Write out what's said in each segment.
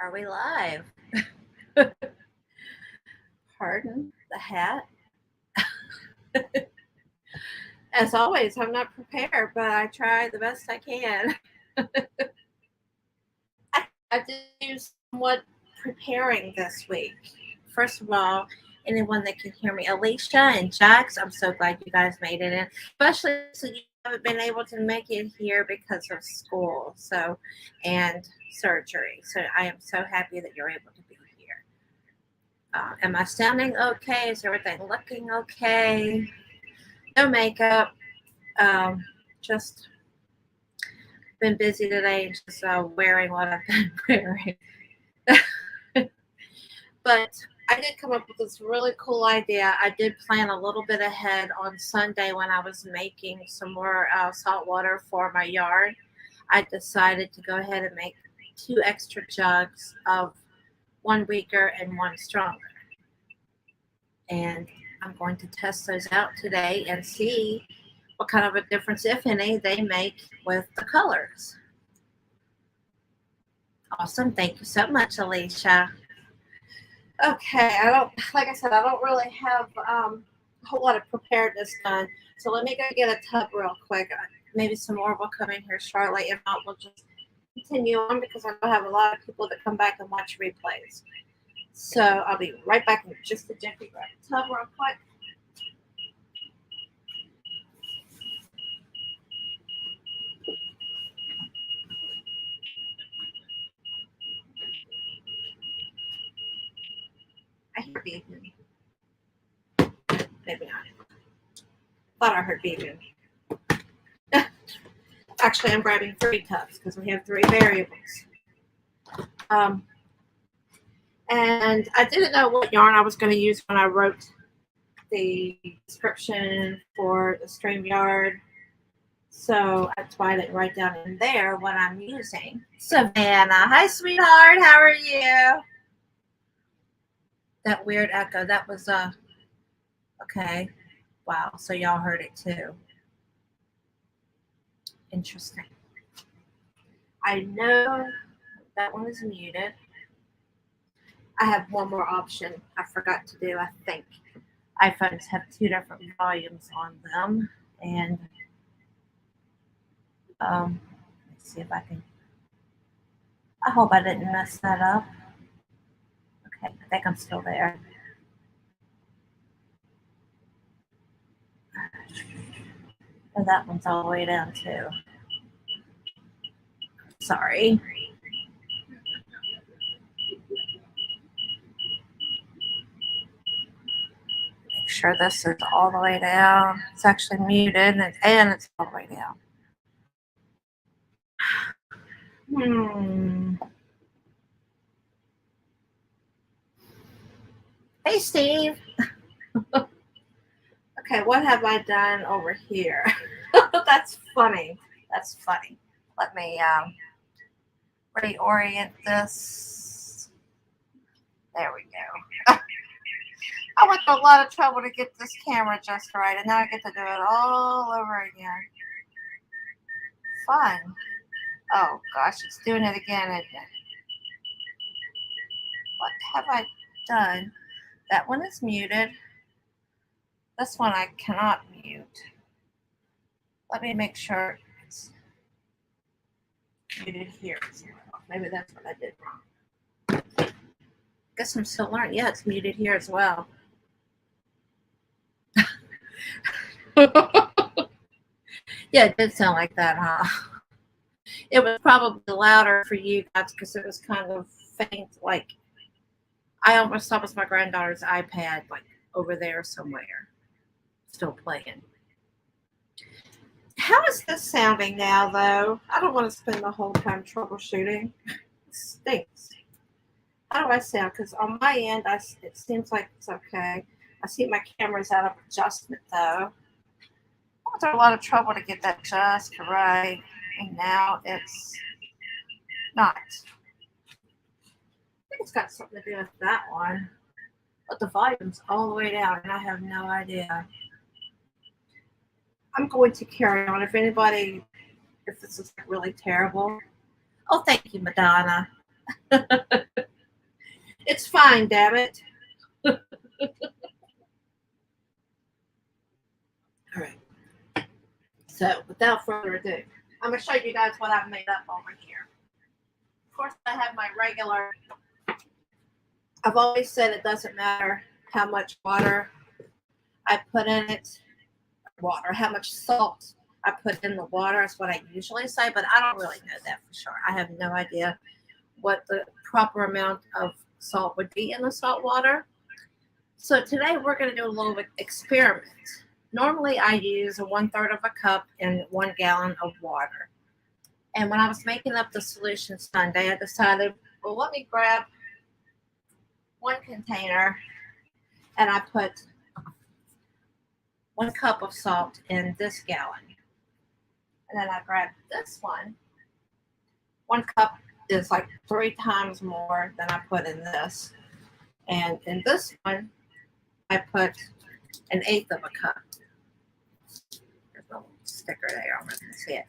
Are we live? Pardon the hat. As always, I'm not prepared, but I try the best I can. I did do somewhat preparing this week. First of all, anyone that can hear me, Alicia and Jax, I'm so glad you guys made it in, especially so you haven't been able to make it here because of school, and surgery. So I am so happy that you're able to be here. Am I sounding okay? Is everything looking okay? No makeup. Just been busy today, just wearing what I've been wearing. But I did come up with this really cool idea. I did plan a little bit ahead on Sunday when I was making some more salt water for my yard. I decided to go ahead and make two extra jugs of one weaker and one stronger. And I'm going to test those out today and see what kind of a difference, if any, they make with the colors. Awesome. Thank you so much, Alicia. Okay, like I said, I don't really have a whole lot of preparedness done. So let me go get a tub real quick. Maybe some more will come in here shortly. If not, we'll just continue on because I know I have a lot of people that come back and watch replays. So I'll be right back in just a jiffy. Grab a tub real quick. I hear beeping. Maybe not. Thought I heard beeping. Actually, I'm grabbing 3 tubs because we have 3 variables. And I didn't know what yarn I was going to use when I wrote the description for the StreamYard. So that's why I didn't write down in there what I'm using. Savannah, hi sweetheart, how are you? That weird echo, that was okay. Wow, so y'all heard it too. Interesting. I know that one is muted. I have one more option I forgot to do, I think. iPhones have 2 different volumes on them. And let's see if I can. I hope I didn't mess that up. Okay, I think I'm still there. Oh, that one's all the way down too. Sorry. Make sure this is all the way down. It's actually muted and it's all the way down. Hey, Steve. Okay, what have I done over here? That's funny. That's funny. Let me reorient this. There we go. I went to a lot of trouble to get this camera just right, and now I get to do it all over again. Fun. Oh gosh, it's doing it again, isn't it? What have I done? That one is muted. This one I cannot mute. Let me make sure it's muted here. Maybe that's what I did wrong. Guess I'm still learning. Yeah, it's muted here as well. Yeah, it did sound like that, huh? It was probably louder for you guys because it was kind of faint. Like I almost thought it was my granddaughter's iPad, like over there somewhere, still playing. How is this sounding now, though? I don't want to spend the whole time troubleshooting. It stinks. How do I sound? Because on my end, it seems like it's okay. I see my camera's out of adjustment, though. I went through a lot of trouble to get that just right, and now it's not. I think it's got something to do with that one. But the volume's all the way down, and I have no idea. I'm going to carry on. If this is really terrible. Oh, thank you, Madonna. It's fine, damn it. All right. So without further ado, I'm gonna show you guys what I've made up over here. Of course, I have my regular. I've always said it doesn't matter how much water I put in it, how much salt I put in the water is what I usually say, but I don't really know that for sure. I have no idea what the proper amount of salt would be in the salt water. So today we're going to do a little experiment. Normally I use 1/3 of a cup in 1 gallon of water. And when I was making up the solution Sunday, I decided, well, let me grab one container and I put 1 cup of salt in this gallon. And then I grabbed this one. 1 cup is like 3 times more than I put in this. And in this one, I put 1/8 of a cup. There's a little sticker there. I'm not going to see it.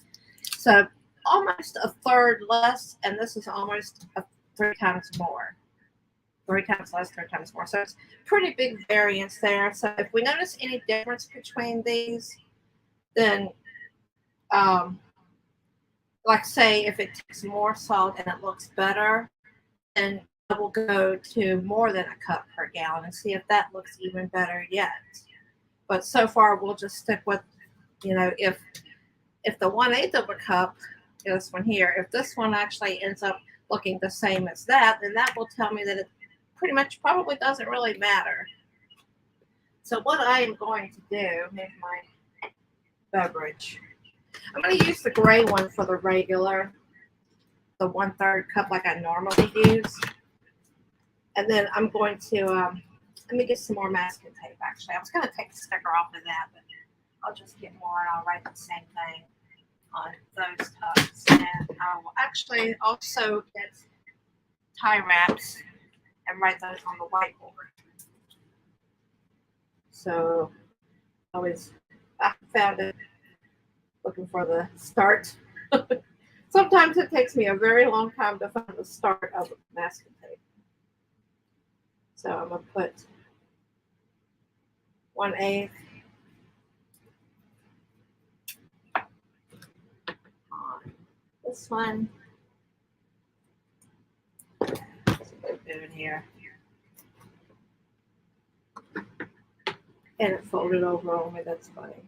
So almost 1/3 less, and this is almost 3 times more. 3 times less, 3 times more. So it's pretty big variance there. So if we notice any difference between these, then like say if it takes more salt and it looks better, then I will go to more than a cup per gallon and see if that looks even better yet. But so far we'll just stick with, if the 1/8 of a cup, this one here, if this one actually ends up looking the same as that, then that will tell me that it pretty much probably doesn't really matter. So what I am going to do, here's my beverage. I'm going to use the gray one for the regular, the 1/3 cup like I normally use. And then I'm going to, let me get some more masking tape actually. I was going to take the sticker off of that, but I'll just get more and I'll write the same thing on those tubs. And I will actually also get tie wraps and write those on the whiteboard. So I found it looking for the start. Sometimes it takes me a very long time to find the start of masking tape. So I'm going to put 1/8 on this one. What's it doing here? And it folded over on me. That's funny.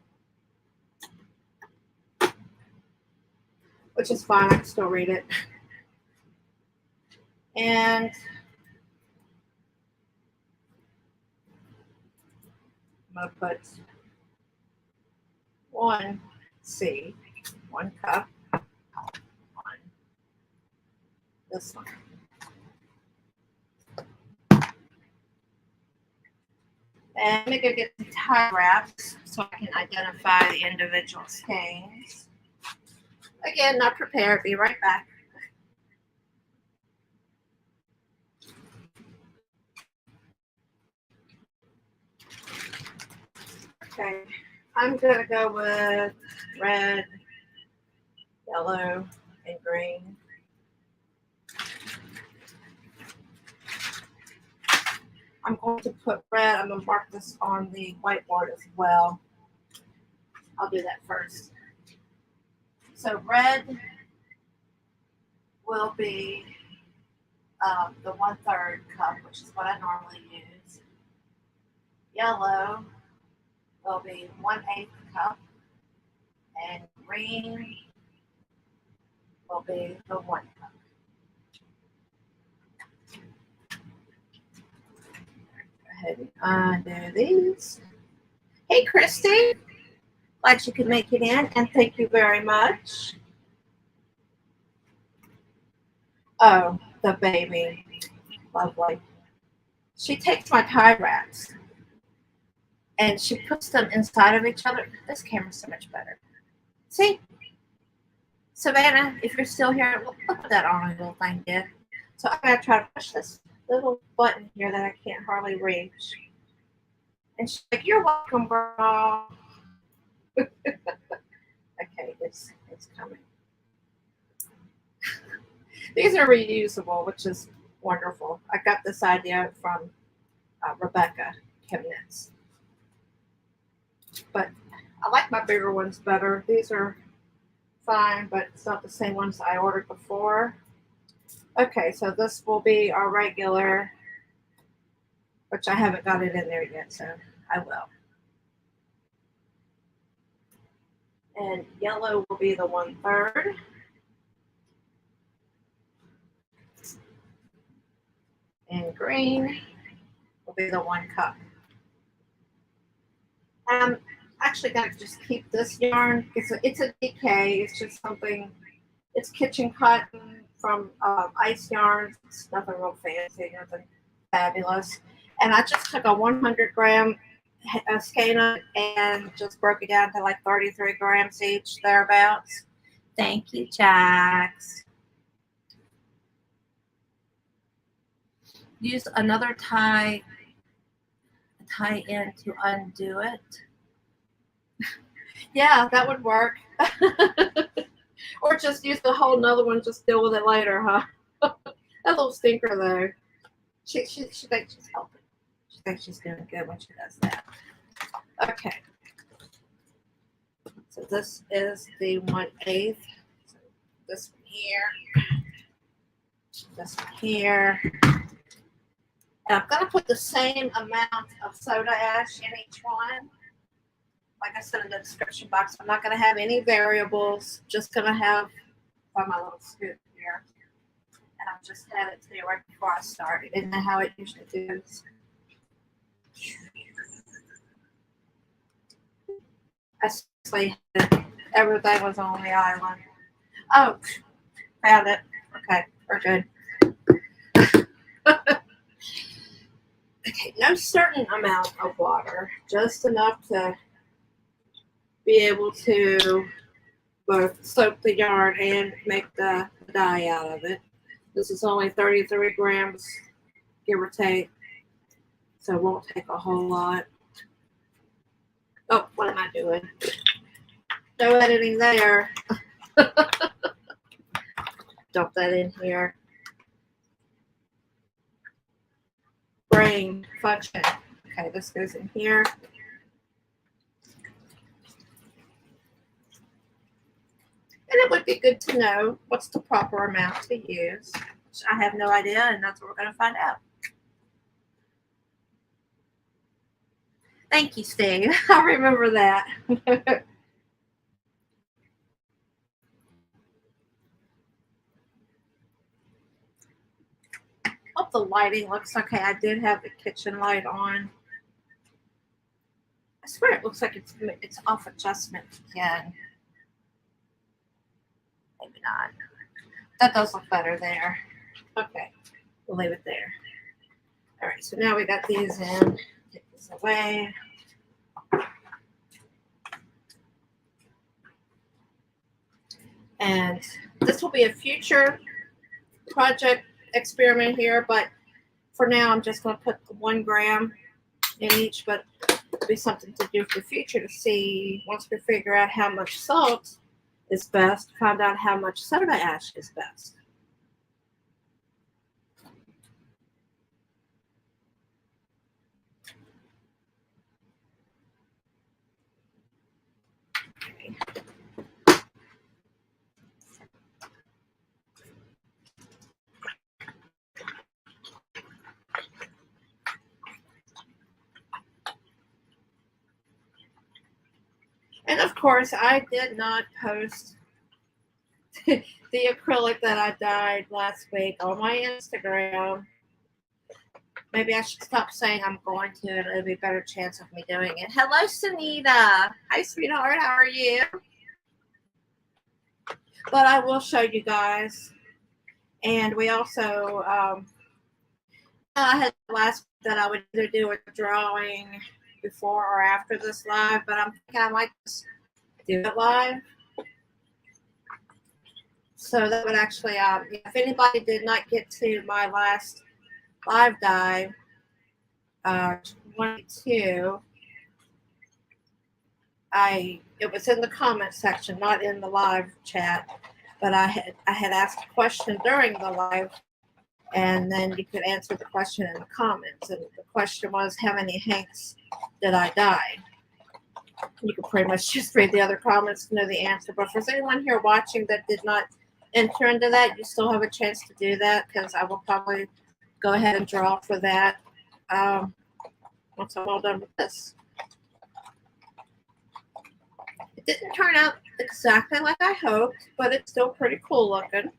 Which is fine. I can still read it. And I'm going to put 1 cup on this one. And I'm going to go get some tie wraps so I can identify the individual skeins. Again, not prepared. Be right back. Okay, I'm going to go with red, yellow, and green. I'm going to put red. I'm going to mark this on the whiteboard as well. I'll do that first. So red will be the 1/3 cup, which is what I normally use. Yellow will be 1/8 cup, and green will be the 1 cup. Go ahead and undo these. Hey, Christy. Glad you could make it in, and thank you very much. Oh, the baby. Lovely. She takes my tie wraps and she puts them inside of each other. This camera's so much better. See? Savannah, if you're still here, look what that orange little thing did. So I'm going to try to push this little button here that I can't hardly reach. And she's like, you're welcome, girl. Okay, it's coming. These are reusable, which is wonderful. I got this idea from Rebecca Chemnitz. But I like my bigger ones better. These are fine, but it's not the same ones I ordered before. Okay, so this will be our regular, which I haven't got it in there yet, so I will. And yellow will be the 1/3. And green will be the 1 cup. I'm actually going to just keep this yarn. It's a DK. It's just something, it's kitchen cotton from Ice Yarns. It's nothing real fancy, nothing fabulous. And I just took a 100-gram skein and just broke it down to like 33 grams each, thereabouts. Thank you, Jax. Use another tie in to undo it. Yeah, that would work. Or just use the whole another one, just deal with it later, huh? That little stinker though. She thinks she's helping. She thinks she's doing good when she does that. Okay. So this is the 1/8. So this one here. This one here. And I'm going to put the same amount of soda ash in each one. Like I said in the description box, I'm not going to have any variables. Just going to have my little scoop here. And I'll just add it to it right before I start. It isn't how it usually goes. I seriously, everything was on the island. Oh, found it. Okay, we're good. Okay, no certain amount of water, just enough to be able to both soak the yarn and make the dye out of it. This is only 33 grams, give or take, so it won't take a whole lot. Oh, what am I doing? No editing there. Dump that in here. Brain function. Okay, this goes in here. And it would be good to know what's the proper amount to use. Which I have no idea, and that's what we're going to find out. Thank you, Steve. I'll remember that. Hope the lighting looks okay. I did have the kitchen light on. I swear it looks like it's off adjustment again. Maybe not. That does look better there. Okay, we'll leave it there. All right, so now we got these in. Take this away. And this will be a future project experiment here, but for now I'm just going to put 1 gram in each, but it'll be something to do for the future to see once we figure out how much salt is best, find out how much soda ash is best. Okay. And of course, I did not post the acrylic that I dyed last week on my Instagram. Maybe I should stop saying I'm going to, and it'll be a better chance of me doing it. Hello, Sunita. Hi, sweetheart. How are you? But I will show you guys. And we also, I had last that I would either do a drawing before or after this live, but I'm thinking I might just do it live. So that would actually, if anybody did not get to my last live dive, 22, it was in the comment section, not in the live chat, but I had asked a question during the live And then you could answer the question in the comments. And the question was, how many Hanks did I die? You could pretty much just read the other comments to know the answer. But for anyone here watching that did not enter into that, you still have a chance to do that, because I will probably go ahead and draw for that once I'm all done with this. It didn't turn out exactly like I hoped, but it's still pretty cool looking.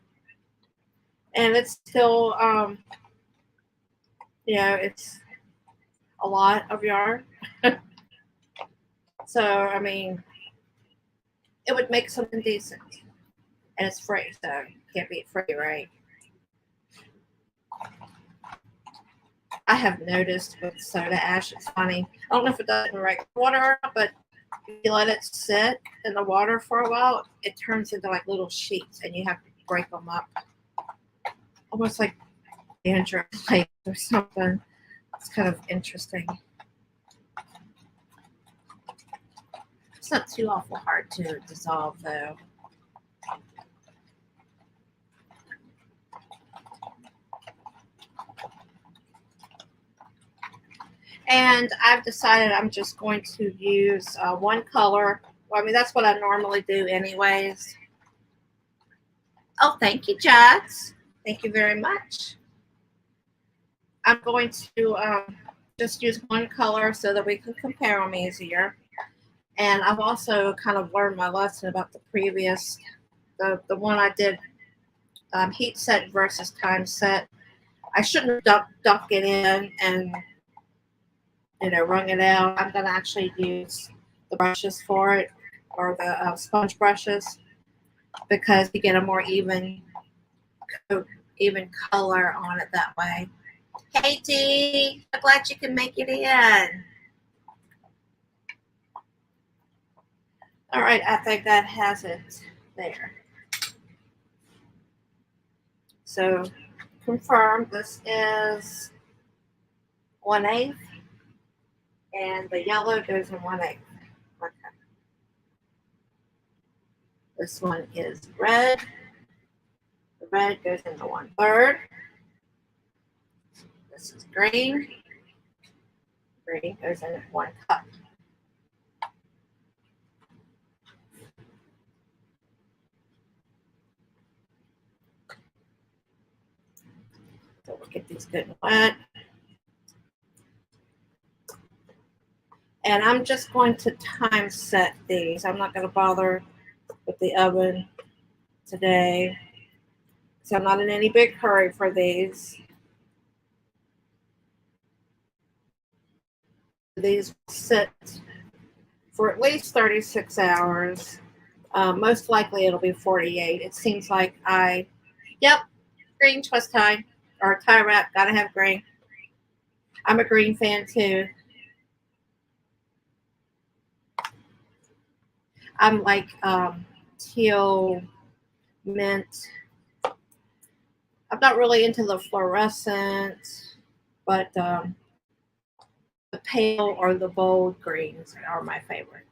And it's still, it's a lot of yarn. So, I mean, it would make something decent. And it's free, so can't beat free, right? I have noticed with soda ash, it's funny. I don't know if it does it in regular water or not, but if you let it sit in the water for a while, it turns into like little sheets, and you have to break them up. Almost like dandruff flakes or something. It's kind of interesting. It's not too awful hard to dissolve, though. And I've decided I'm just going to use one color. Well, I mean, that's what I normally do anyways. Oh, thank you, Jax. Thank you very much. I'm going to just use one color so that we can compare them easier. And I've also kind of learned my lesson about the previous, the one I did heat set versus time set. I shouldn't have dunked it in and wrung it out. I'm going to actually use the brushes for it, or the sponge brushes, because you get a more even color on it that way. Hey Dee, I'm glad you can make it in. All right, I think that has it there. So confirm this is 1/8, and the yellow goes in 1/8. Okay. This one is red. The red goes into 1/3. This is green. Green goes in 1 cup. So we'll get these good and wet. And I'm just going to time set these. I'm not going to bother with the oven today, so I'm not in any big hurry for these. These will sit for at least 36 hours. Most likely it'll be 48. It seems like yep, green twist tie or tie wrap. Gotta have green. I'm a green fan too. I'm like teal, mint. I'm not really into the fluorescent, but the pale or the bold greens are my favorite.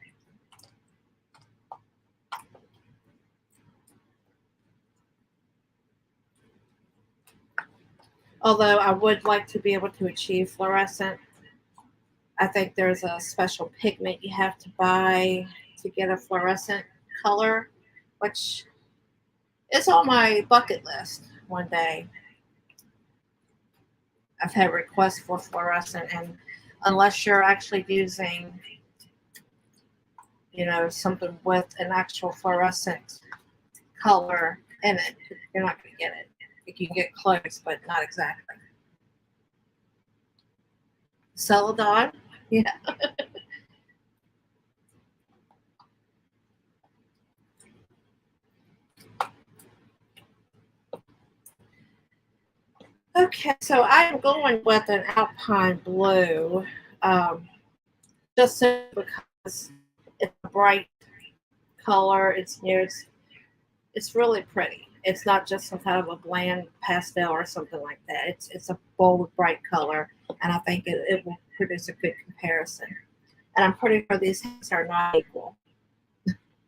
Although I would like to be able to achieve fluorescent. I think there's a special pigment you have to buy to get a fluorescent color, which is on my bucket list one day. I've had requests for fluorescent, and unless you're actually using, something with an actual fluorescent color in it, you're not going to get it. You can get close, but not exactly. Celadon? Yeah. Okay, so I'm going with an Alpine Blue, just because it's a bright color. It's it's really pretty. It's not just some kind of a bland pastel or something like that. It's a bold, bright color, and I think it will produce a good comparison. And I'm pretty sure these things are not equal,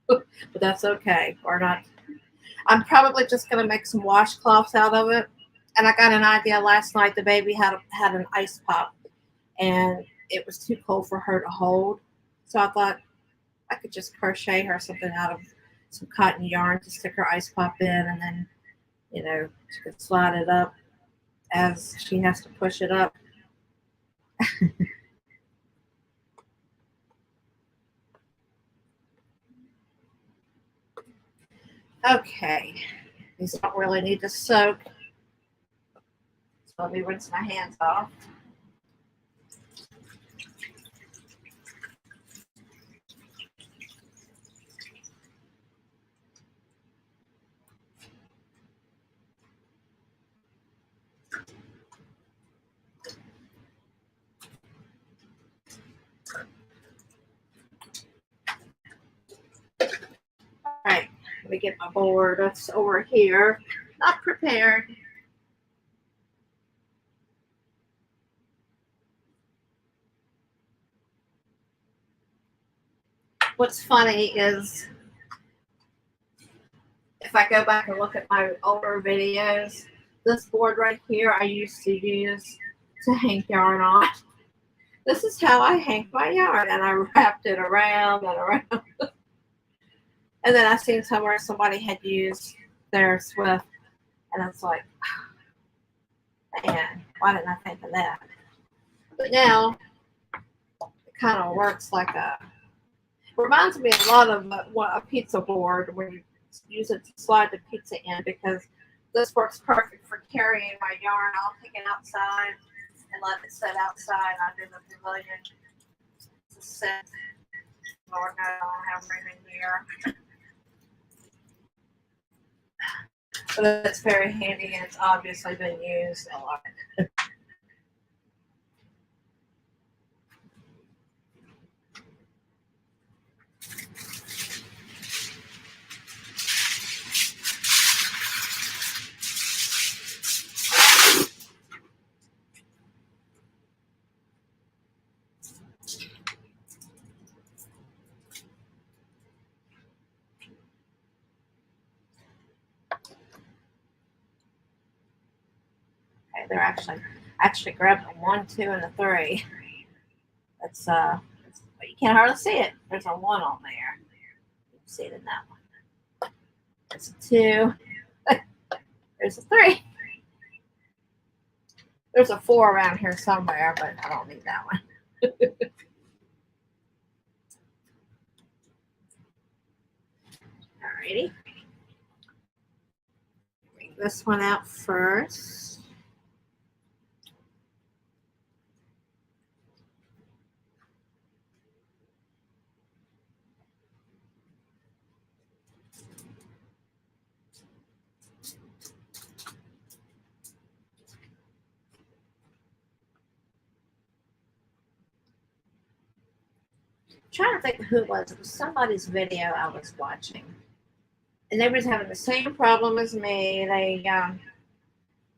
but that's okay. Or not. I'm probably just going to make some washcloths out of it And I got an idea last night. The baby had an ice pop, and it was too cold for her to hold. So I thought I could just crochet her something out of some cotton yarn to stick her ice pop in, and then she could slide it up as she has to push it up. Okay, these don't really need to soak, so let me rinse my hands off. All right, let me get my board. That's over here. Not prepared. What's funny is if I go back and look at my older videos, this board right here I used to use to hang yarn on. This is how I hang my yarn, and I wrapped it around and around. And then I seen somewhere somebody had used their Swift, and I was like, man, why didn't I think of that? But now it kind of works like reminds me a lot of a pizza board where you use it to slide the pizza in, because this works perfect for carrying my yarn. I'll take it outside and let it sit outside under the pavilion to sit. Lord knows I don't have room in here. But it's very handy, and it's obviously been used a lot. Okay, they're actually grabbed the 1, 2, and the 3. It's but you can't hardly see it. There's a 1 on there. You can see it in that one. There's a 2. There's a 3. There's a 4 around here somewhere, but I don't need that one. Alrighty. Bring this one out first. Trying to think of who it was. It was somebody's video I was watching, and they was having the same problem as me. They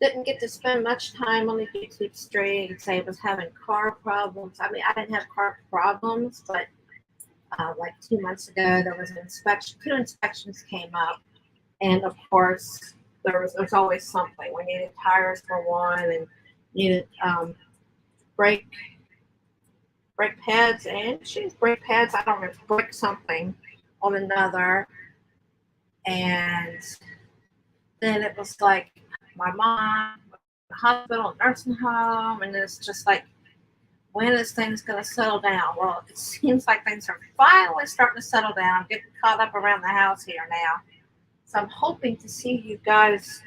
didn't get to spend much time on the YouTube streams. They was having car problems. I mean, I didn't have car problems, but like 2 months ago, there was an inspection. 2 inspections came up, and of course, there's always something. We needed tires for one, and needed brake pads, and she used brake pads. I don't remember, brake something on another. And then it was like my mom, the hospital, nursing home, and it's just like, when is things going to settle down? Well, it seems like things are finally starting to settle down. I'm getting caught up around the house here now. So I'm hoping to see you guys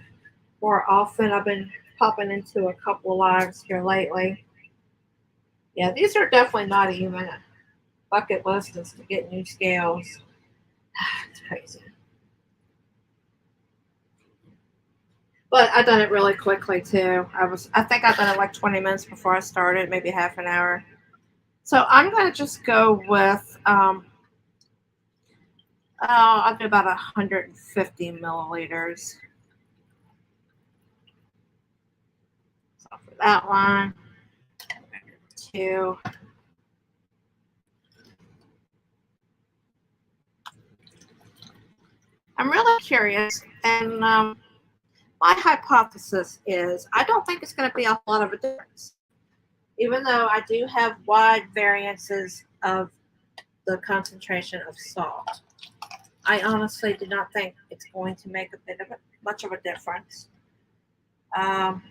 more often. I've been popping into a couple of lives here lately. Yeah, these are definitely not even bucket list is to get new scales. It's crazy. But I done it really quickly too. I think I done it like 20 minutes before I started, maybe half an hour. So I'm gonna just go with I'll do about 150 milliliters. So for that one, 2. I'm really curious, and my my hypothesis is I don't think it's going to be a lot of a difference. Even though I do have wide variances of the concentration of salt, I honestly do not think it's going to make much of a difference. Um,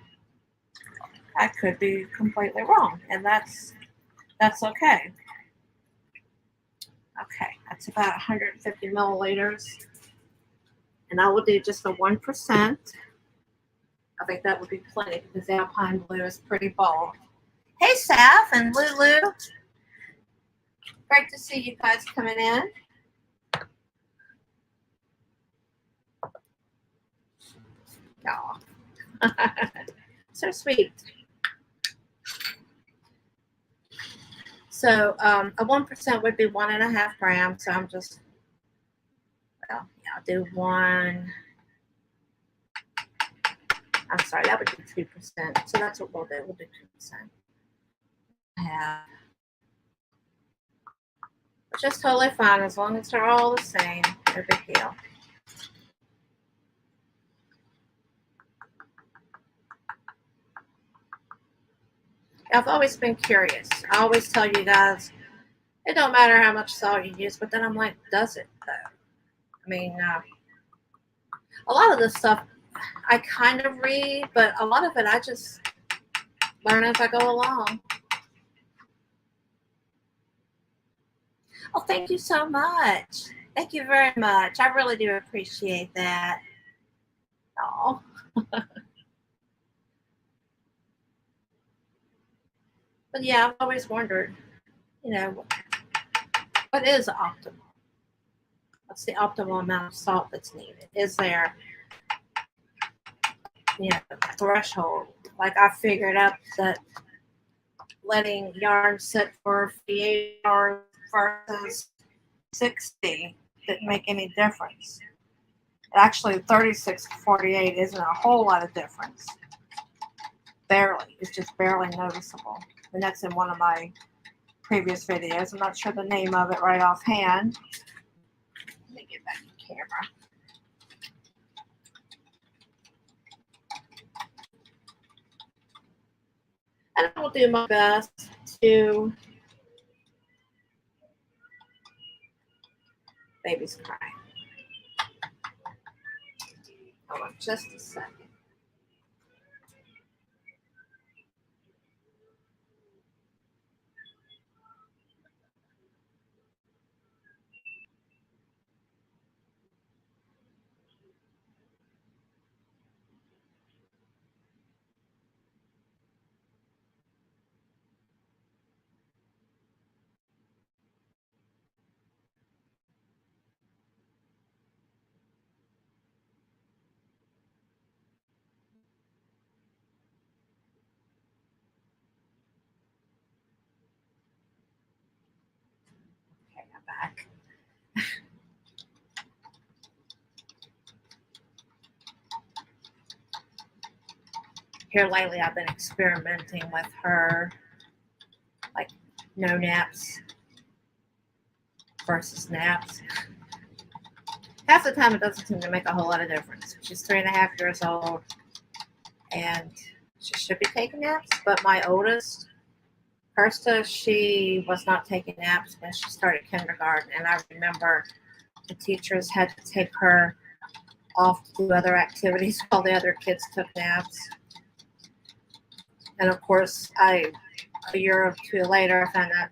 I could be completely wrong, and that's okay. Okay, that's about 150 milliliters, and I will do just a 1%. I think that would be plenty because the Alpine Blue is pretty bold. Hey, Saf and Lulu. Great to see you guys coming in. Oh, so sweet. So a 1% would be 1.5 grams. So I'm just, well, yeah, I'll do one. I'm sorry, that would be 2%. So that's what we'll do. We'll do 2%. Which is totally fine as long as they're all the same. No big deal. I've always been curious. I always tell you guys, it don't matter how much salt you use, but then I'm like, does it though? I mean, a lot of this stuff I kind of read, but a lot of it I just learn as I go along. Oh, thank you so much. Thank you very much. I really do appreciate that. Oh. But yeah, I've always wondered, what is optimal? What's the optimal amount of salt that's needed? Is there, a threshold? Like I figured out that letting yarn sit for 48 hours versus 60 didn't make any difference. Actually, 36 to 48 isn't a whole lot of difference. Barely. It's just barely noticeable. And that's in one of my previous videos. I'm not sure the name of it right offhand. Let me get back to the camera. And I will do my best to... Baby's crying. Hold on just a second. Okay, I'm back. Here lately, I've been experimenting with her, like no naps versus naps. Half the time, it doesn't seem to make a whole lot of difference. She's 3.5 years old, and she should be taking naps. But my oldest, Kirsta, she was not taking naps when she started kindergarten, and I remember the teachers had to take her off to do other activities while the other kids took naps. And of course, a year or two later, I found out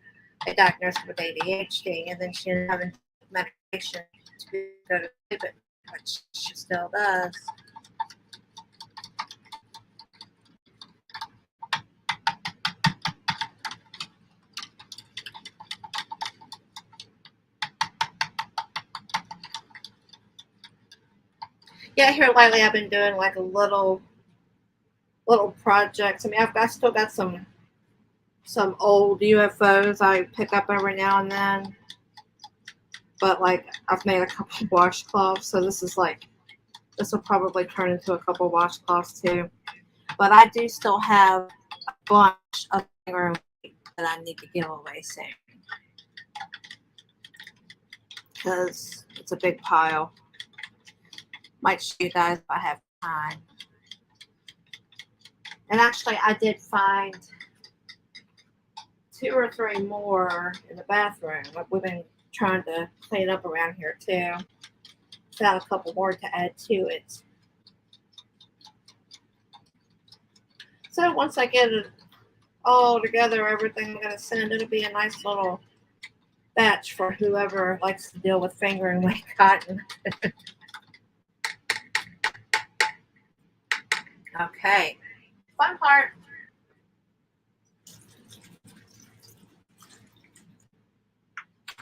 I diagnosed her with ADHD, and then she ended up having medication to go to sleep, which she still does. Yeah, here lately I've been doing like a little projects. I mean, I still got some old UFOs I pick up every now and then, but like I've made a couple washcloths, so this will probably turn into a couple washcloths too. But I do still have a bunch of room that I need to give away soon because it's a big pile. Might show you guys if I have time. And actually, I did find 2 or 3 more in the bathroom. We've been trying to clean up around here too. Found a couple more to add to it. So once I get it all together, everything I'm going to send, it'll be a nice little batch for whoever likes to deal with finger and wing cotton. Okay, fun part.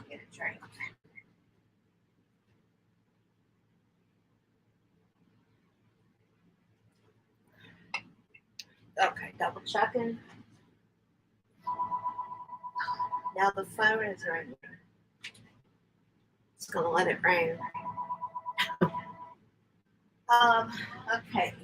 Get a drink. Okay, double checking. Now the phone is ringing. It's gonna let it ring. Okay.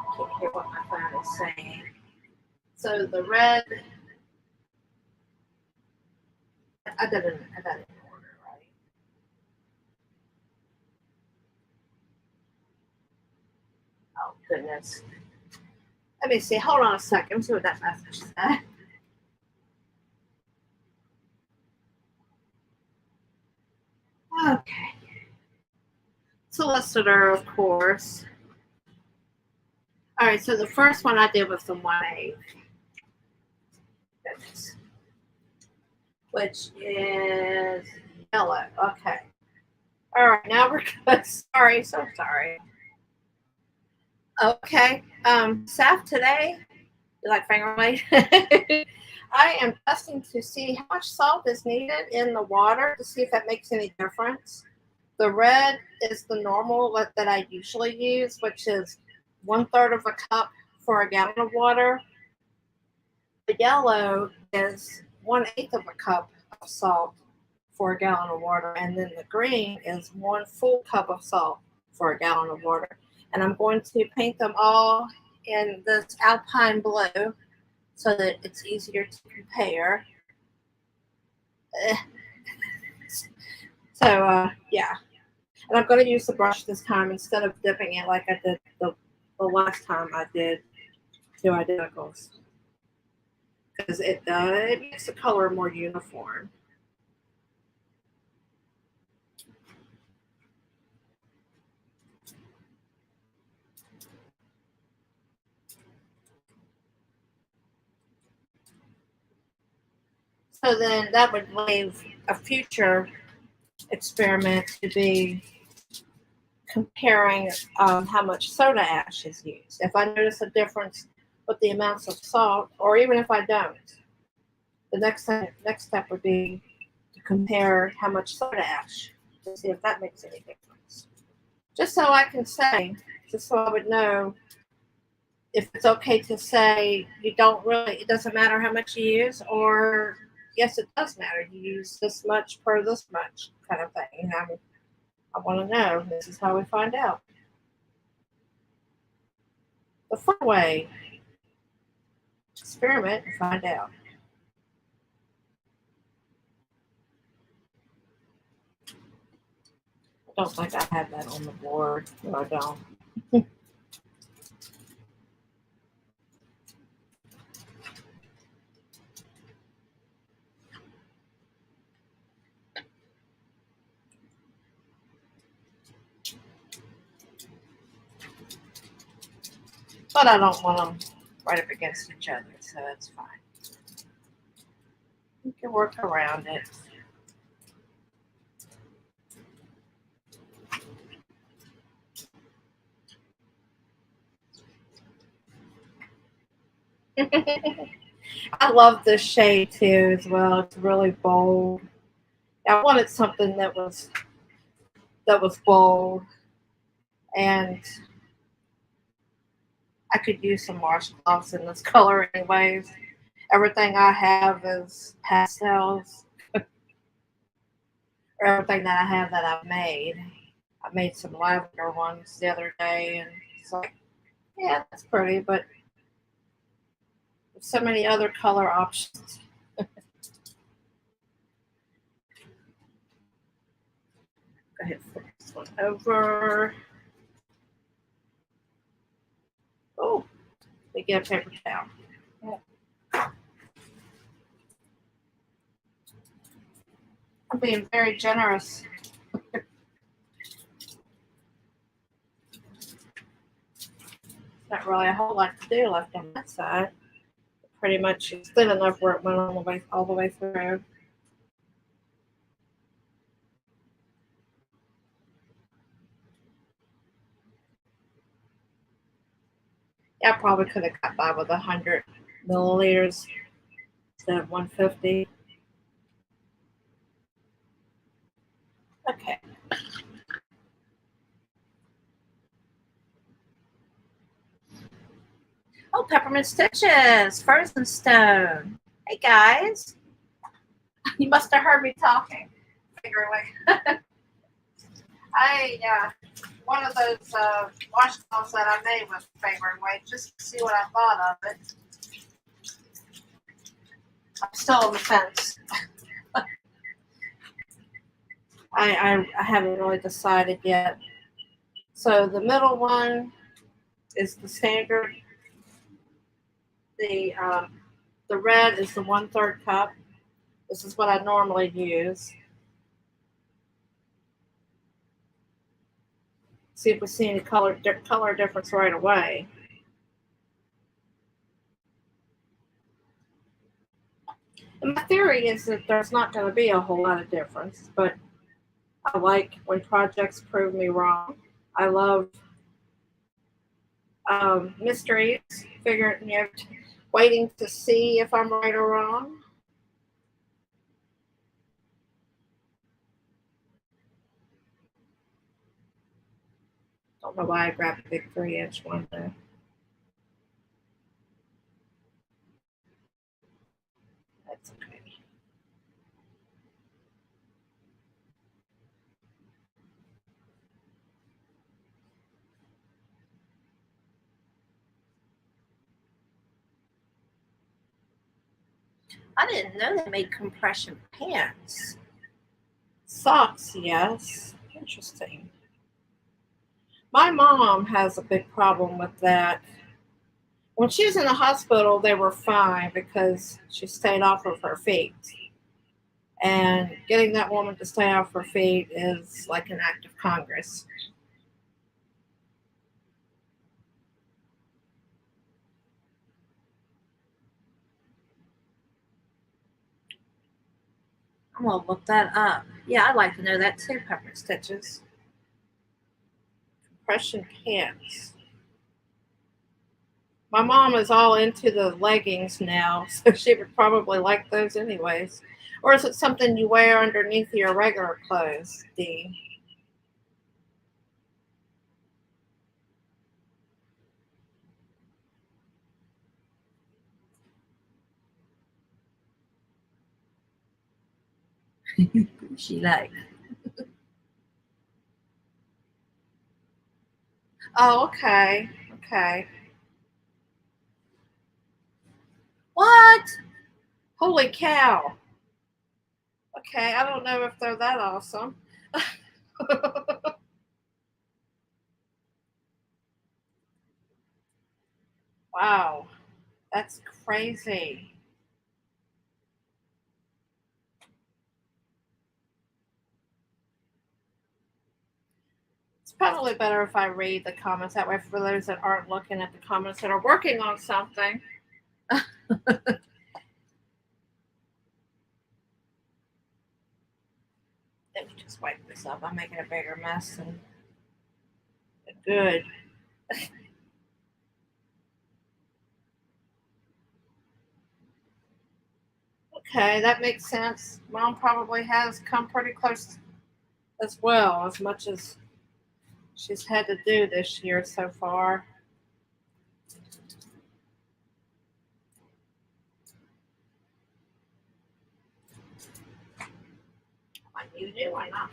I can't hear what my phone is saying. So the red, I got it in order, right? Oh goodness. Let me see. Hold on a second. Let me see what that message said. Okay. Solicitor, of course. All right. So the first one I did was the 1/8. Goodness. Which is yellow. Okay. All right. Now we're good. Sorry. So sorry. Okay. Saf, today, you like finger weight? I am testing to see how much salt is needed in the water to see if that makes any difference. The red is the normal that I usually use, which is 1/3 of a cup for a gallon of water. The yellow is 1/8 of a cup of salt for a gallon of water, and then the green is 1 full cup of salt for a gallon of water. And I'm going to paint them all in this alpine blue so that it's easier to compare. So, yeah. And I'm going to use the brush this time instead of dipping it like I did the last time I did 2 identicals. Because it makes the color more uniform. So then that would leave a future experiment to be comparing how much soda ash is used. If I notice a difference with the amounts of salt, or even if I don't, the next step would be to compare how much soda ash to see if that makes any difference. Just so I can say, just so I would know if it's okay to say it doesn't matter how much you use, or yes, it does matter. You use this much per this much kind of thing. I want to know. This is how we find out. The fun way, experiment and find out. I don't think I have that on the board. No, I don't. But I don't want them right up against each other, so that's fine. You can work around it. I love this shade too as well. It's really bold. I wanted something that was bold, and I could use some washcloths in this color anyways. Everything I have is pastels. Or everything that I have that I've made. I made some lavender ones the other day, and it's like, yeah, that's pretty, but there's so many other color options. 。 . 。 . 。 . . . . . . . . . . . . . . . . . . . . . . . . . . . . . . . . . . . . . . . . . . . . . . . . . . . . . . Go ahead and flip this one over. Oh, we get a paper towel. I'm being very generous. Not really a whole lot to do left on that side. Pretty much it's thin enough where it went all the way through. Yeah, I probably could have got by with 100 milliliters instead of 150. Okay. Oh, peppermint stitches, frozen stone. Hey guys, you must have heard me talking. Figuratively. One of those washcloths that I made was favoring weight just to see what I thought of it. I'm still on the fence. I haven't really decided yet. So the middle one is the standard. The red is the 1/3 cup. This is what I normally use. See if we see any color difference right away. And my theory is that there's not going to be a whole lot of difference, but I like when projects prove me wrong. I love mysteries, waiting to see if I'm right or wrong. Don't know why I grabbed a big 3-inch one though. That's okay. I didn't know they made compression pants. Socks, yes. Interesting. My mom has a big problem with that. When she was in the hospital, they were fine because she stayed off of her feet. And getting that woman to stay off her feet is like an act of Congress. I'm gonna look that up. Yeah, I'd like to know that too, pepper stitches. Compression pants. My mom is all into the leggings now, so she would probably like those anyways. Or is it something you wear underneath your regular clothes, Dee? She like. Oh, okay. Okay. What? Holy cow. Okay, I don't know if they're that awesome. Wow, that's crazy. It's probably better if I read the comments. That way, for those that aren't looking at the comments that are working on something. Let me just wipe this up. I'm making a bigger mess than good. Okay, that makes sense. Mom probably has come pretty close as well, as much as she's had to do this year so far. You do or not?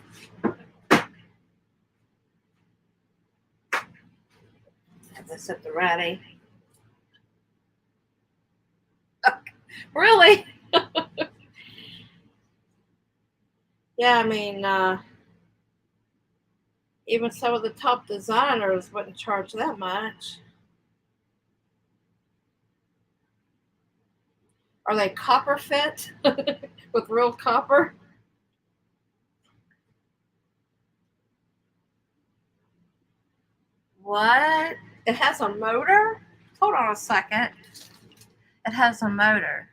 Have this at the ready. Really? Yeah, I mean, Even some of the top designers wouldn't charge that much. Are they copper fit with real copper? What? It has a motor? Hold on a second. It has a motor.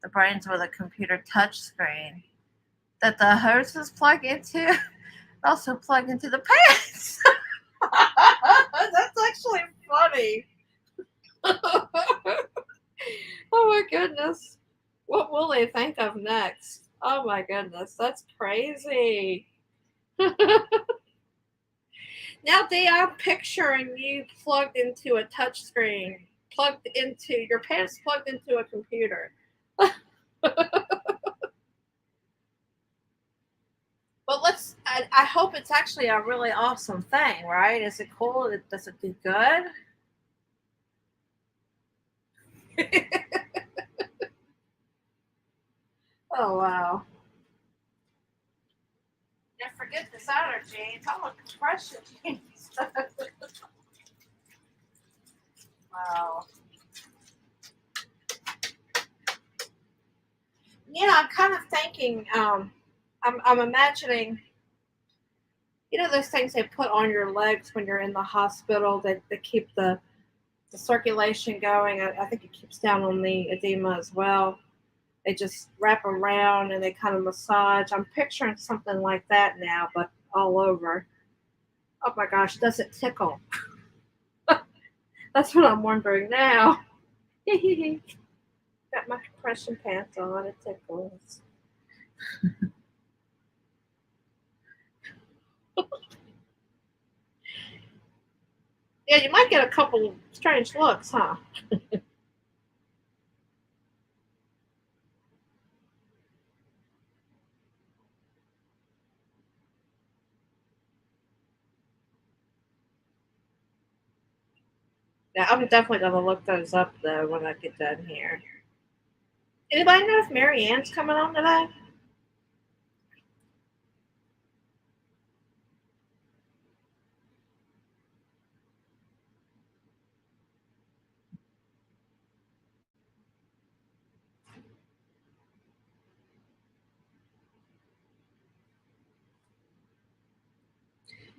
The brains with a computer touch screen that the hoses plug into. Also plug into the pants. That's actually funny. Oh my goodness. What will they think of next? Oh my goodness. That's crazy. Now, Dee, I'm picturing you plugged into a touch screen, plugged into your pants, plugged into a computer. But I hope it's actually a really awesome thing, right? Is it cool? Does it do good? Oh, wow. And forget designer jeans. I want compression jeans. Wow. I'm kind of thinking, I'm imagining, those things they put on your legs when you're in the hospital that keep the circulation going. I think it keeps down on the edema as well. They just wrap around and they kind of massage. I'm picturing something like that now, but all over. Oh my gosh, does it tickle? That's what I'm wondering now. Got my compression pants on. It tickles. Yeah, you might get a couple strange looks, huh? Yeah, I'm definitely gonna look those up though when I get done here. Anybody know if Mary Ann's coming on today?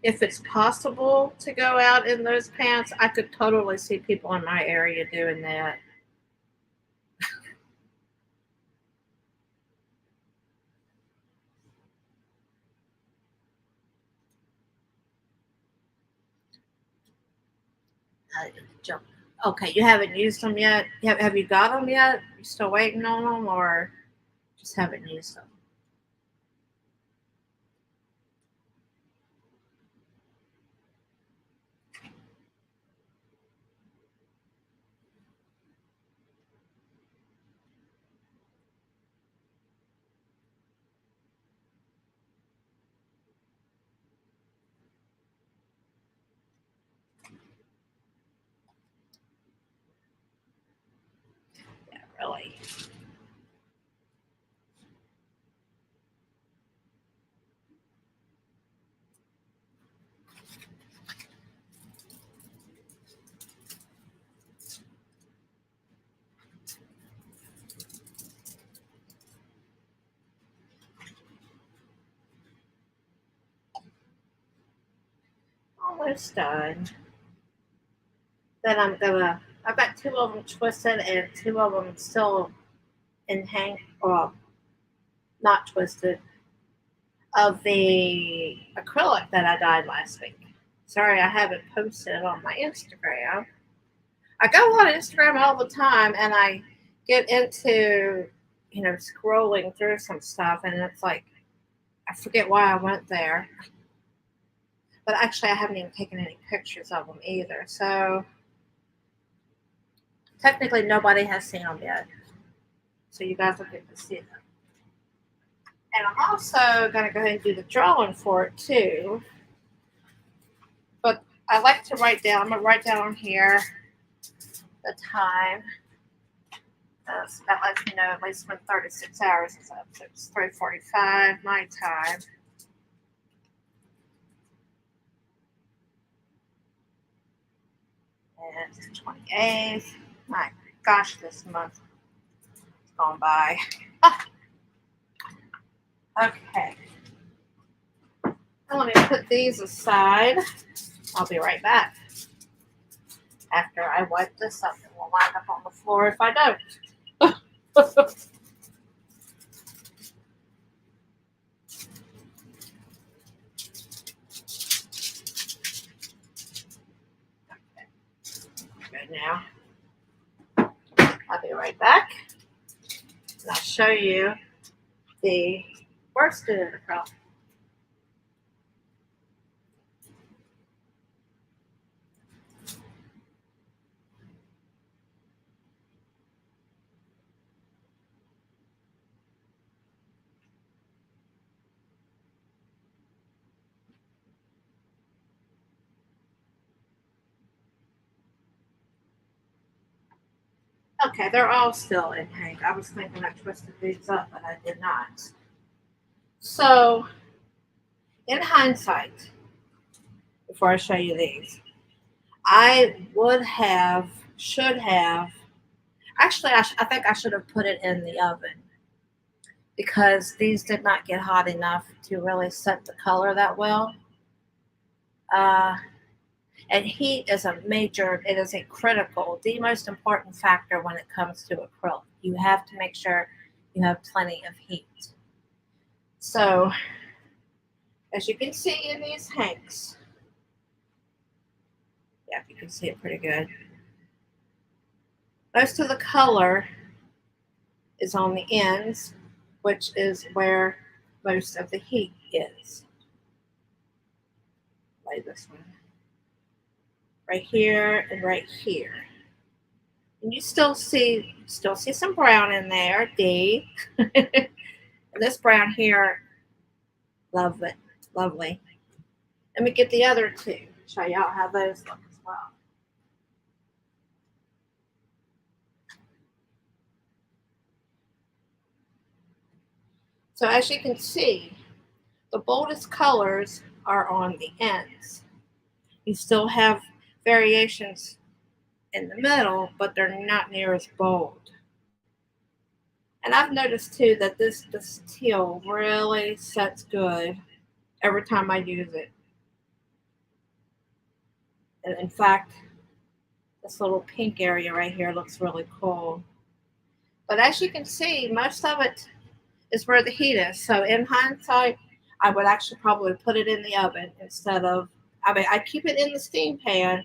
If it's possible to go out in those pants, I could totally see people in my area doing that. Jump. Okay, you haven't used them yet. Have you got them yet? You still waiting on them, or just haven't used them? Yeah, really. Almost done. Then I've got two of them twisted and two of them still in hang, well, not twisted, of the acrylic that I dyed last week. Sorry, I haven't posted it on my Instagram. I go on Instagram all the time and I get into, scrolling through some stuff and it's like, I forget why I went there. But actually, I haven't even taken any pictures of them either. So technically, nobody has seen them yet. So you guys will get to see them. And I'm also going to go ahead and do the drawing for it too. But I like to write down, I'm going to write down on here the time. That lets me know at least when 36 hours is up. So it's 3:45 my time. And it's the 28th. My gosh, this month has gone by. Okay. Now let me put these aside. I'll be right back. After I wipe this up, it will wind up on the floor if I don't. Good now. I'll be right back. And I'll show you the worsted acrylic. Okay, they're all still in hank. I was thinking I twisted these up, but I did not. So, in hindsight, before I show you these, I should have, actually, I think I should have put it in the oven because these did not get hot enough to really set the color that well. And heat is it is a critical, the most important factor when it comes to acrylic. You have to make sure you have plenty of heat. So, as you can see in these hanks, yeah, you can see it pretty good. Most of the color is on the ends, which is where most of the heat is. Lay this one right here and right here. And you still see some brown in there, D. And this brown here, love it, lovely. Let me get the other two, show y'all how those look as well. So as you can see, the boldest colors are on the ends. You still have variations in the middle, but they're not near as bold. And I've noticed too that this teal really sets good every time I use it. And in fact, this little pink area right here looks really cool. But as you can see, most of it is where the heat is. So in hindsight, I would actually probably put it in the oven instead of, I keep it in the steam pan,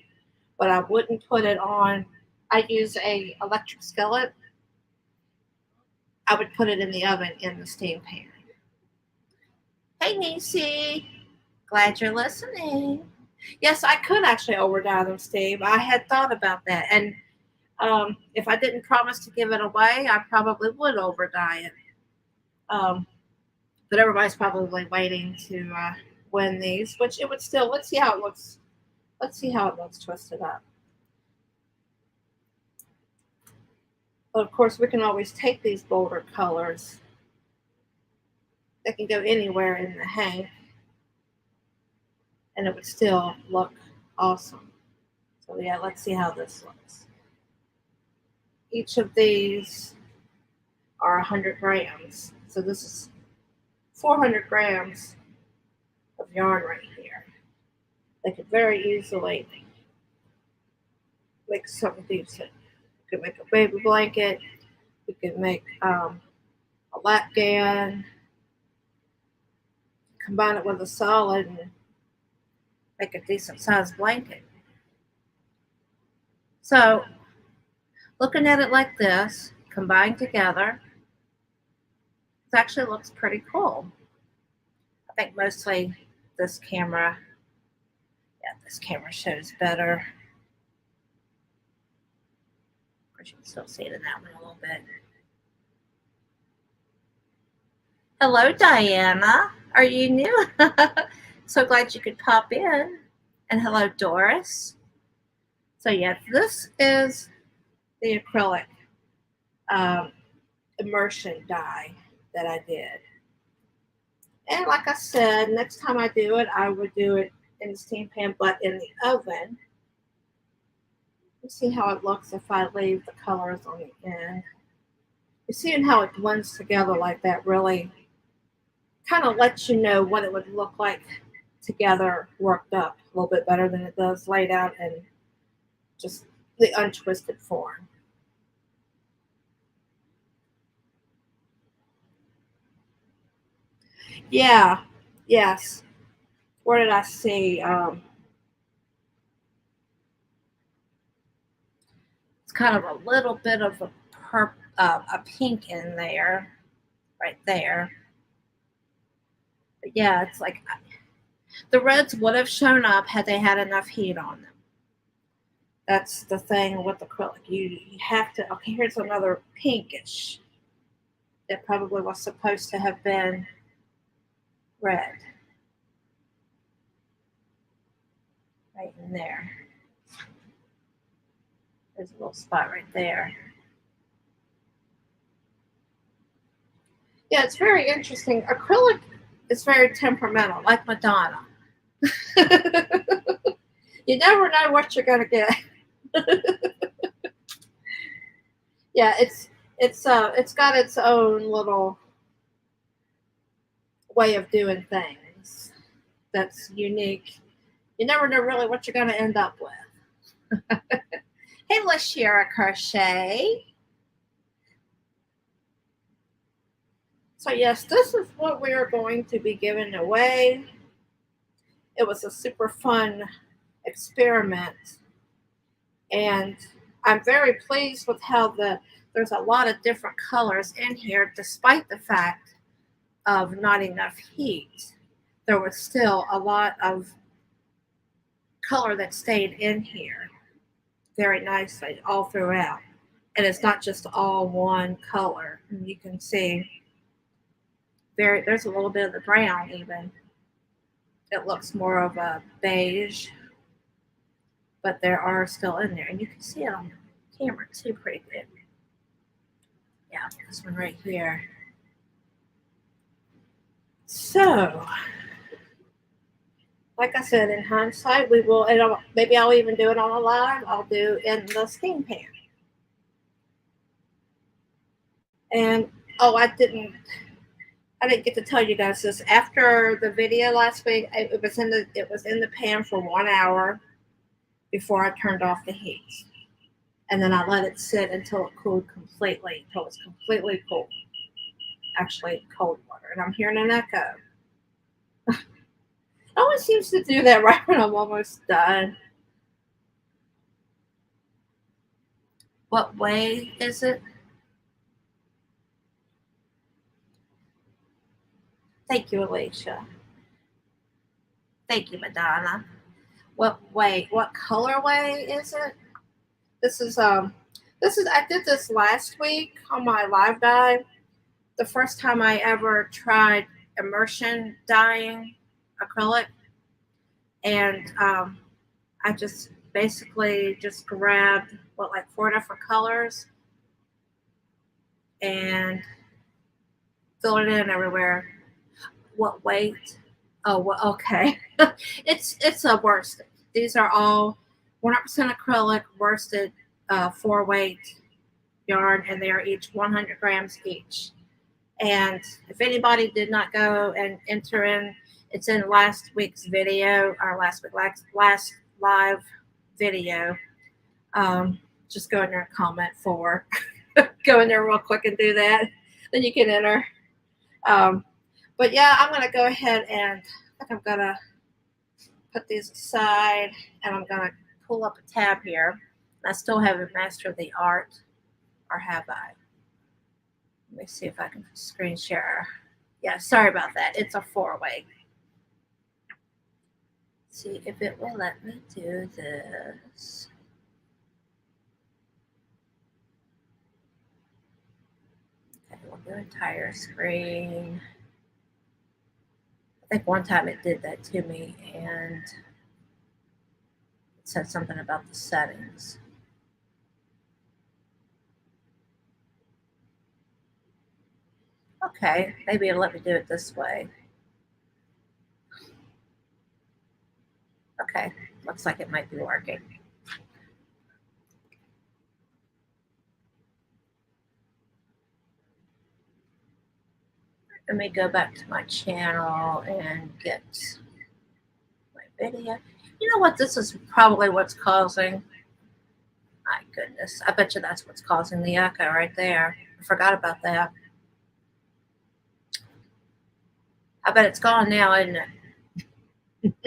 but I wouldn't put it on. I use a electric skillet. I would put it in the oven in the steam pan. Hey, Niecy. Glad you're listening. Yes, I could actually over dye them, Steve. I had thought about that. And if I didn't promise to give it away, I probably would over dye it. But everybody's probably waiting to win these, which it would still, let's see how it looks. Let's see how it looks twisted up. But of course, we can always take these bolder colors. They can go anywhere in the hank, and it would still look awesome. So yeah, let's see how this looks. Each of these are 100 grams. So this is 400 grams of yarn right here. They could very easily make something decent. We could make a baby blanket. We could make a lap gown. Combine it with a solid and make a decent sized blanket. So, looking at it like this, combined together, it actually looks pretty cool. I think mostly this camera shows better. Of course, you can still see it in that one a little bit. Hello, Diana. Are you new? So glad you could pop in. And hello, Doris. So yeah, this is the acrylic immersion dye that I did. And like I said, next time I do it, I would do it in the steam pan, but in the oven. Let's see how it looks if I leave the colors on the end. You're seeing how it blends together like that really kind of lets you know what it would look like together, worked up a little bit better than it does laid out in just the untwisted form. Yeah, yes. Where did I see? It's kind of a little bit of a pink in there, right there. But yeah, it's like the reds would have shown up had they had enough heat on them. That's the thing with acrylic. You have to. Okay, here's another pinkish that probably was supposed to have been red, right in there. There's a little spot right there. Yeah, it's very interesting. Acrylic is very temperamental, like Madonna. You never know what you're gonna get. Yeah, it's got its own little way of doing things that's unique. You never know really what you're gonna end up with. Hey, LaShira Crochet. So yes, this is what we are going to be giving away. It was a super fun experiment, and I'm very pleased with how there's a lot of different colors in here, despite the fact of not enough heat. There was still a lot of color that stayed in here very nicely all throughout. And it's not just all one color. And you can see there's a little bit of the brown even. It looks more of a beige, but there are still in there. And you can see it on the camera too pretty good. Yeah, this one right here. So, like I said, in hindsight, we will, and maybe I'll even do it on a live. I'll do in the steam pan. And oh, I didn't get to tell you guys this. After the video last week, it was in the pan for 1 hour before I turned off the heat, and then I let it sit until it cooled completely, until it was completely cool. Actually, cold water, and I'm hearing an echo. It always seems to do that right when I'm almost done. What way is it? Thank you, Alicia. Thank you, Madonna. What colorway is it? This is I did this last week on my live dye. The first time I ever tried immersion dyeing acrylic, and I just basically just grabbed like 4 different colors and filled it in everywhere. What weight? Oh, well, okay. It's a worsted. These are all 100% acrylic worsted 4-weight yarn, and they are each 100 grams each. And if anybody did not go and enter in, it's in last week's video, or last live video. Just go in there and comment for. Go in there real quick and do that. Then you can enter. But yeah, I'm going to go ahead and I think I'm going to put these aside, and I'm going to pull up a tab here. I still haven't mastered the art, or have I? Let me see if I can screen share. Yeah, sorry about that. It's a 4-way. See if it will let me do this. Okay, we'll do entire screen. I think one time it did that to me, and it said something about the settings. Okay, maybe it'll let me do it this way. Okay, looks like it might be working. Let me go back to my channel and get my video. You know what? This is probably what's causing. My goodness. I bet you that's what's causing the echo right there. I forgot about that. I bet it's gone now, isn't it?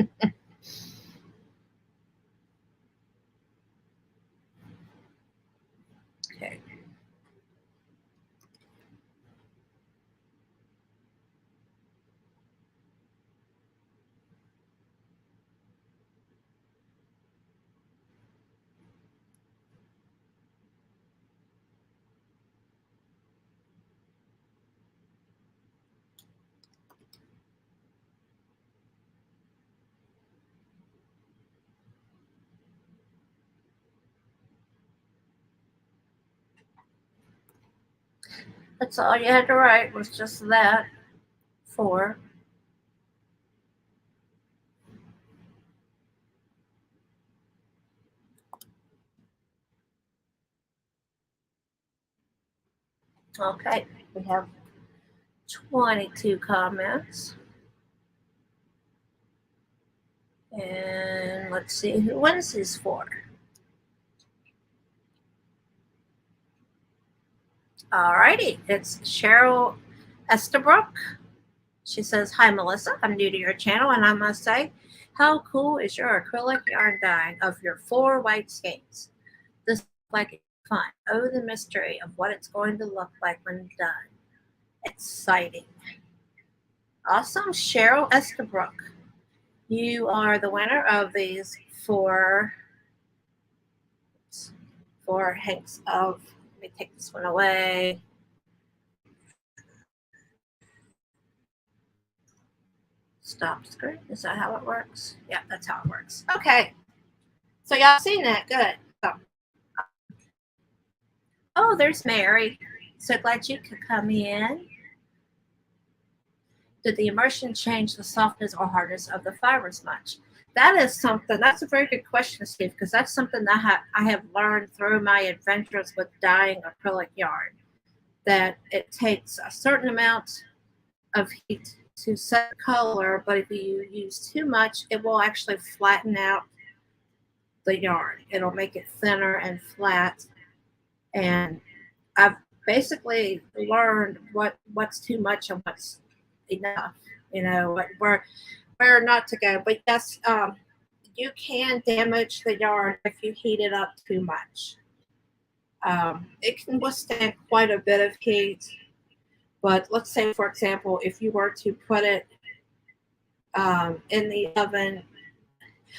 Okay. That's all you had to write was just that. 4. Okay, we have 22 comments. And let's see, who wins these for? Alrighty, it's Cheryl Estabrook. She says, "Hi Melissa, I'm new to your channel and I must say, how cool is your acrylic yarn dyeing of your 4 white skates? This looks like it's fun. Oh, the mystery of what it's going to look like when done. Exciting." Awesome, Cheryl Estabrook. You are the winner of these 4 hanks of, let me take this one away. Stop screen. Is that how it works? Yeah, that's how it works. Okay. So y'all seen that? Good. Oh, there's Mary. So glad you could come in. Did the immersion change the softness or hardness of the fibers much? That is something, that's a very good question, Steve, because that's something that I have learned through my adventures with dyeing acrylic yarn, that it takes a certain amount of heat to set color, but if you use too much, it will actually flatten out the yarn. It'll make it thinner and flat. And I've basically learned what's too much and what's enough, where not to go. But yes, you can damage the yarn if you heat it up too much. It can withstand quite a bit of heat, but let's say, for example, if you were to put it in the oven,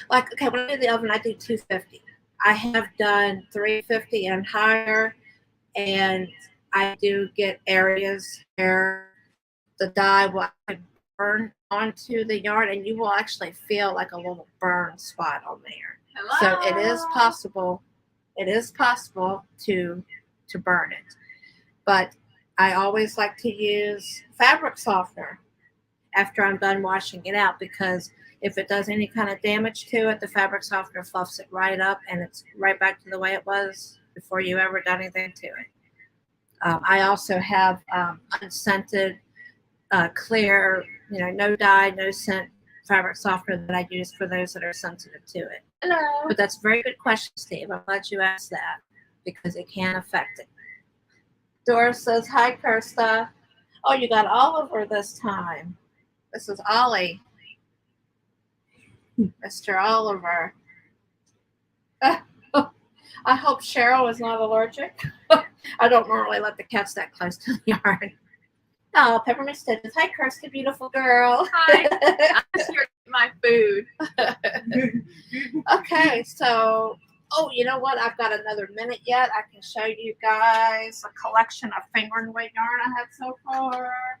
like, okay, when I do the oven, I do 250. I have done 350 and higher, and I do get areas where the dye will burn onto the yarn, and you will actually feel like a little burn spot on there. Hello? So it is possible. It is possible to burn it, but I always like to use fabric softener after I'm done washing it out, because if it does any kind of damage to it, the fabric softener fluffs it right up and it's right back to the way it was before you ever done anything to it. I also have unscented, clear, no dye, no scent fabric softener that I use for those that are sensitive to it. Hello. But that's a very good question, Steve. I'm glad you asked that, because it can affect it. Doris says, "Hi, Kirsta." Oh, you got Oliver this time. This is Ollie. Mr. Oliver. I hope Cheryl is not allergic. I don't normally let the cats that close to the yard. Oh, Peppermint Stitches. Hi, Kirsta, beautiful girl. Hi. I'm just here to get my food. Okay, so, oh, you know what? I've got another minute yet. I can show you guys a collection of finger and weight yarn I have so far.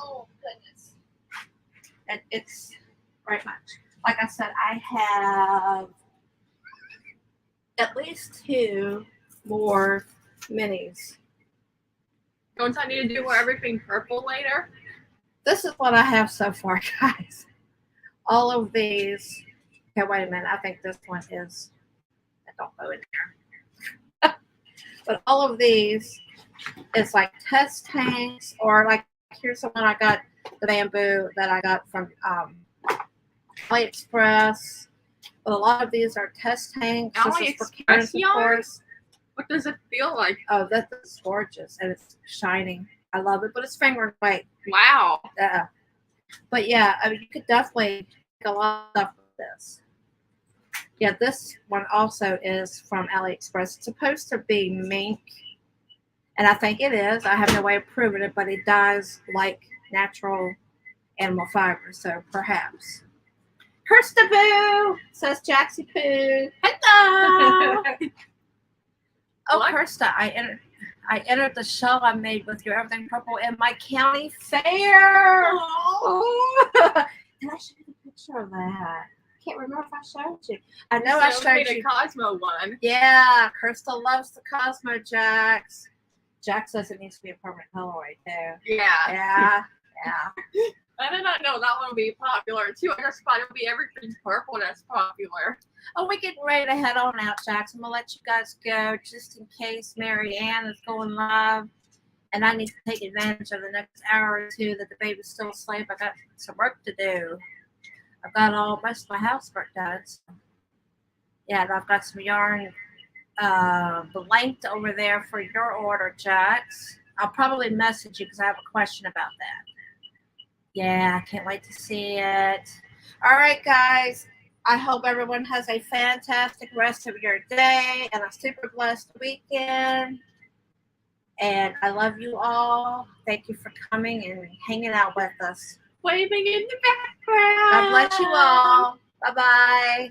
Oh, goodness. And it's very much. Like I said, I have at least 2 more minis. Don't I need to do everything purple later? This is what I have so far, guys. All of these. Okay, wait a minute. I think this one is. I don't go in there. But all of these is like test tanks, or like Here's the one I got, the bamboo that I got from AliExpress. But a lot of these are test tanks. This is for AliExpress Karens, of yarn? course. What does it feel like? Oh, that's gorgeous, and it's shining. I love it, but it's finger weight. Wow. But yeah, I mean, you could definitely make a lot of stuff with this. Yeah, this one also is from AliExpress. It's supposed to be mink, and I think it is. I have no way of proving it, but it does like natural animal fiber, so perhaps. Kirsta Boo, says Jaxie Poo. Hello. Oh, What? Kirsta, I entered the show I made with your Everything Purple in my county fair. Oh. Did I show you the picture of that? I can't remember if I showed you. I know I showed made you. a Cosmo one. Yeah, Kirsta loves the Cosmo Jax. Jax says it needs to be a permanent colorway too. Yeah. Yeah. I did not know that one would be popular too. I just thought it would be everything purple that's popular. Oh, we're getting ready to head on out, Jax. I'm gonna let you guys go just in case Mary Ann is going live, and I need to take advantage of the next hour or two that the baby's still asleep. I got some work to do. I've got most of my housework done. So. Yeah, and I've got some yarn blanked over there for your order, Jax. I'll probably message you because I have a question about that. Yeah, I can't wait to see it. All right, guys. I hope everyone has a fantastic rest of your day and a super blessed weekend. And I love you all. Thank you for coming and hanging out with us. Waving in the background. God bless you all. Bye-bye.